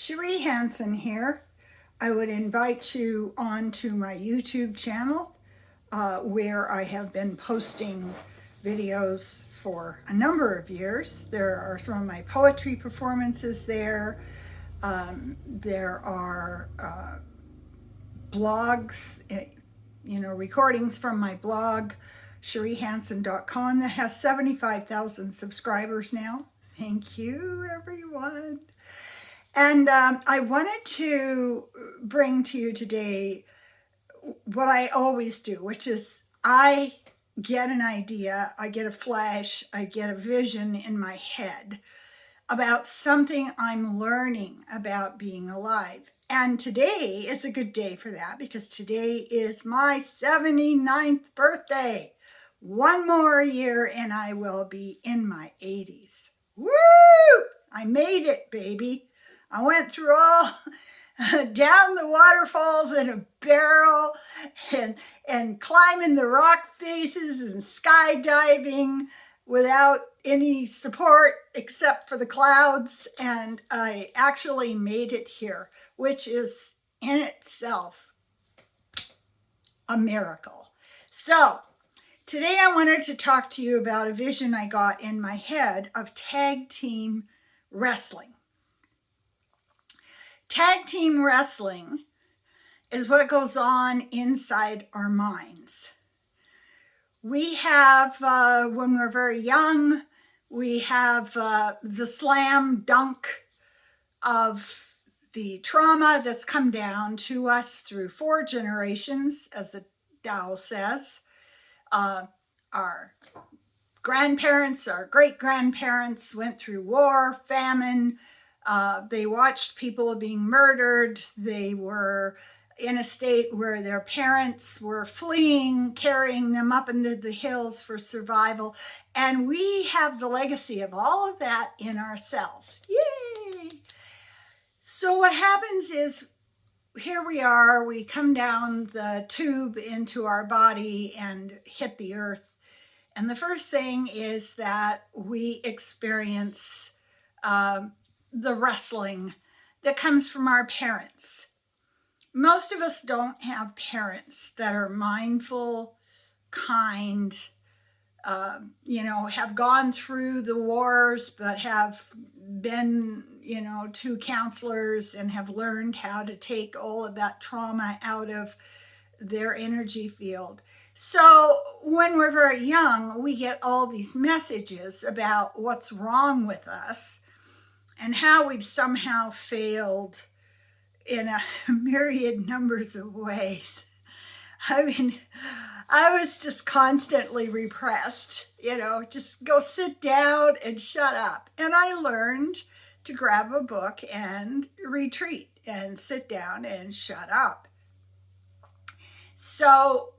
Cherie Hansen here. I would invite you onto my YouTube channel where I have been posting videos for a number of years. There are some of my poetry performances there. There are blogs, recordings from my blog, CherieHansen.com, that has 75,000 subscribers now. Thank you, everyone. And I wanted to bring to you today what I always do, which is I get an idea, I get a flash, I get a vision in my head about something I'm learning about being alive. And today is a good day for that because today is my 79th birthday. One more year and I will be in my 80s. Woo! I made it, baby. I went through all down the waterfalls in a barrel and climbing the rock faces and skydiving without any support except for the clouds. And I actually made it here, which is in itself a miracle. So today I wanted to talk to you about a vision I got in my head of tag team wrestling. Tag team wrestling is what goes on inside our minds. We have, when we're very young, we have the slam dunk of the trauma that's come down to us through 4 generations, as the Tao says. Our grandparents, our great-grandparents went through war, famine. They watched people being murdered. They were in a state where their parents were fleeing, carrying them up into the hills for survival. And we have the legacy of all of that in ourselves. Yay! So what happens is, here we are, we come down the tube into our body and hit the earth. And the first thing is that we experience the wrestling that comes from our parents. Most of us don't have parents that are mindful, kind, have gone through the wars, but have been, to counselors and have learned how to take all of that trauma out of their energy field. So when we're very young, we get all these messages about what's wrong with us and how we've somehow failed in a myriad numbers of ways. I mean, I was just constantly repressed, just go sit down and shut up. And I learned to grab a book and retreat and sit down and shut up. So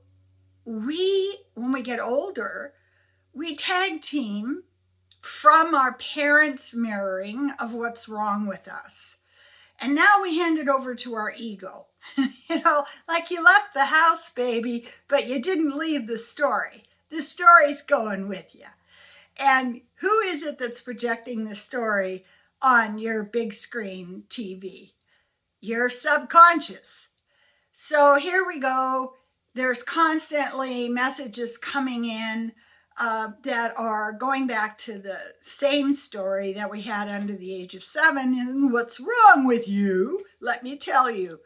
when we get older, we tag team from our parents' mirroring of what's wrong with us. And now we hand it over to our ego. Like you left the house, baby, but you didn't leave the story. The story's going with you. And who is it that's projecting the story on your big screen TV? Your subconscious. So here we go. There's constantly messages coming in that are going back to the same story that we had under the age of 7. And what's wrong with you? Let me tell you.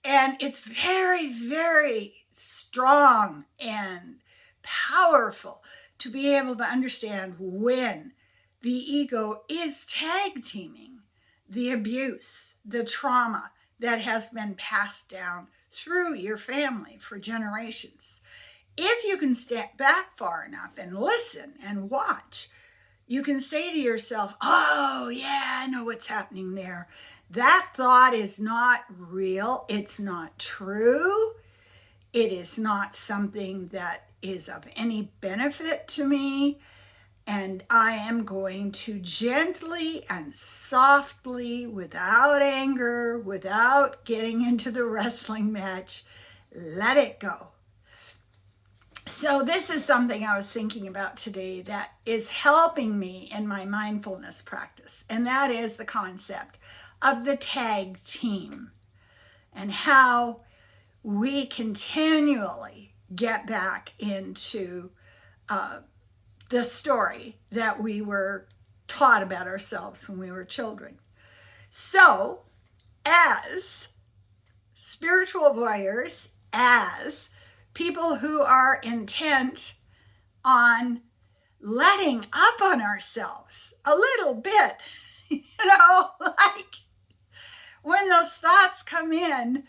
And it's very, very strong and powerful to be able to understand when the ego is tag teaming the abuse, the trauma that has been passed down through your family for generations. If you can step back far enough and listen and watch, you can say to yourself, oh yeah, I know what's happening there. That thought is not real. It's not true. It is not something that is of any benefit to me. And I am going to gently and softly, without anger, without getting into the wrestling match, let it go. So this is something I was thinking about today that is helping me in my mindfulness practice, and that is the concept of the tag team and how we continually get back into the story that we were taught about ourselves when we were children. So, as spiritual warriors, as people who are intent on letting up on ourselves a little bit, like when those thoughts come in,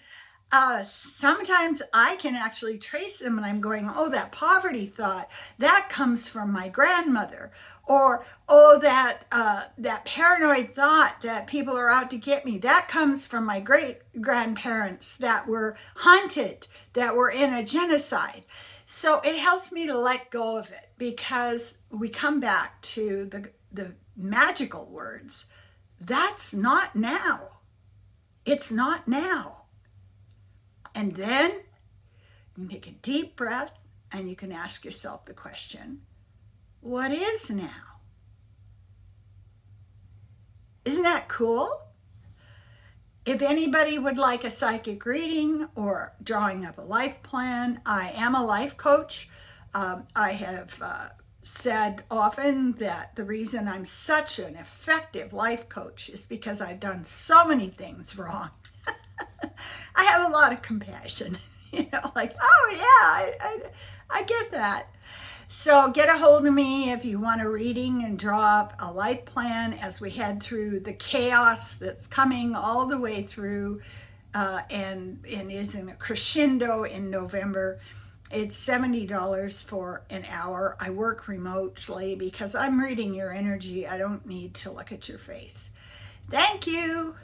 sometimes I can actually trace them and I'm going, oh, that poverty thought, that comes from my grandmother. Or, oh, that paranoid thought that people are out to get me, that comes from my great grandparents that were hunted, that were in a genocide. So it helps me to let go of it because we come back to the magical words. That's not now. It's not now. And then you take a deep breath and you can ask yourself the question, what is now? Isn't that cool? If anybody would like a psychic reading or drawing up a life plan, I am a life coach. I have said often that the reason I'm such an effective life coach is because I've done so many things wrong. I have a lot of compassion, like, oh yeah, I get that. So get a hold of me if you want a reading and draw up a life plan as we head through the chaos that's coming all the way through and is in a crescendo in November. It's $70 for an hour. I work remotely because I'm reading your energy. I don't need to look at your face. Thank you.